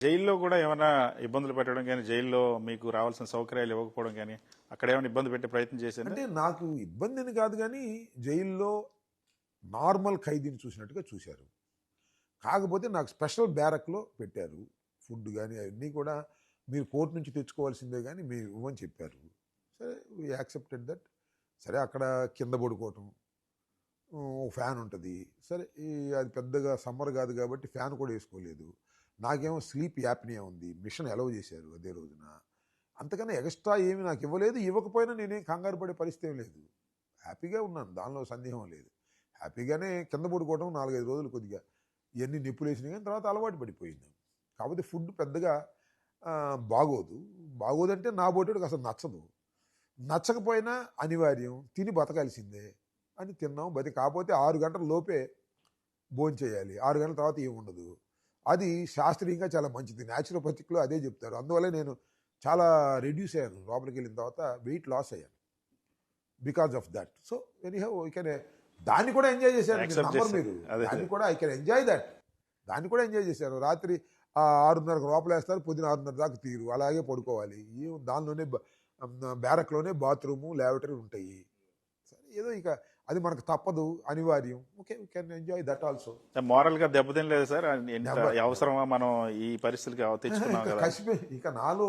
జైల్లో కూడా ఏమైనా ఇబ్బందులు పెట్టడం కానీ, జైల్లో మీకు రావాల్సిన సౌకర్యాలు ఇవ్వకపోవడం కానీ, అక్కడ ఏమైనా ఇబ్బంది పెట్టే ప్రయత్నం చేసిందా? అంటే నాకు ఇబ్బందిని కాదు కానీ జైల్లో నార్మల్ ఖైదీని చూసినట్టుగా చూశారు. కాకపోతే నాకు స్పెషల్ బ్యారక్లో పెట్టారు. ఫుడ్ కానీ అవన్నీ కూడా మీరు కోర్టు నుంచి తెచ్చుకోవాల్సిందే కానీ మీరు ఇవ్వని చెప్పారు. సరే వీ యాక్సెప్టెడ్ దట్. సరే అక్కడ కింద పడుకోవటం, ఫ్యాన్ ఉంటుంది. సరే అది పెద్దగా సమ్మర్ కాదు కాబట్టి ఫ్యాన్ కూడా వేసుకోలేదు. నాకేమో స్లీప్ యాప్నియా ఉంది. మిషన్ అలౌ చేశారు అదే రోజున. అంతకన్నా ఎక్స్ట్రా ఏమి నాకు ఇవ్వలేదు. ఇవ్వకపోయినా నేనేం కంగారు పడే పరిస్థితి ఏం లేదు. హ్యాపీగా ఉన్నాను, దానిలో సందేహం లేదు. హ్యాపీగానే కింద పడుకోవడం 4-5 రోజులు కొద్దిగా ఇవన్నీ నిప్పులు వేసినాయి కానీ తర్వాత అలవాటు పడిపోయింది. కాకపోతే ఫుడ్ పెద్దగా బాగోదు. బాగోదంటే నా బోటోడికి అసలు నచ్చదు. నచ్చకపోయినా అనివార్యం, తిని బతకాల్సిందే అని తిన్నాం. కాకపోతే 6 గంటల లోపే భోంచేయాలి. 6 గంటల తర్వాత ఏముండదు. అది శాస్త్రీయంగా చాలా మంచిది. న్యాచురోపతిక్లో అదే చెప్తారు. అందువల్ల నేను చాలా రెడ్యూస్ అయ్యాను. లోపలికి వెళ్ళిన తర్వాత వెయిట్ లాస్ అయ్యాను because of that. So anyhow I can దాన్ని కూడా ఎంజాయ్ చేశాను. మీరు దాన్ని కూడా ఐ కెన్ ఎంజాయ్ దట్. దాన్ని కూడా ఎంజాయ్ చేశాను. రాత్రి 6:30కు లోపల వేస్తారు, పొద్దున 6:30 దాకా తీరు, అలాగే పడుకోవాలి. దానిలోనే బ్యారక్లోనే బాత్రూము, ల్యాబరేటరీ ఉంటాయి. సరే ఏదో ఇక అది మనకు తప్పదు, అనివార్యం. Okay, we can enjoy that also. Moral గా దెబ్బతినలేదు సార్? అవసరమా మనం ఈ పరిస్థితికి తెచ్చుకున్నాం కదా? ఇక నాలో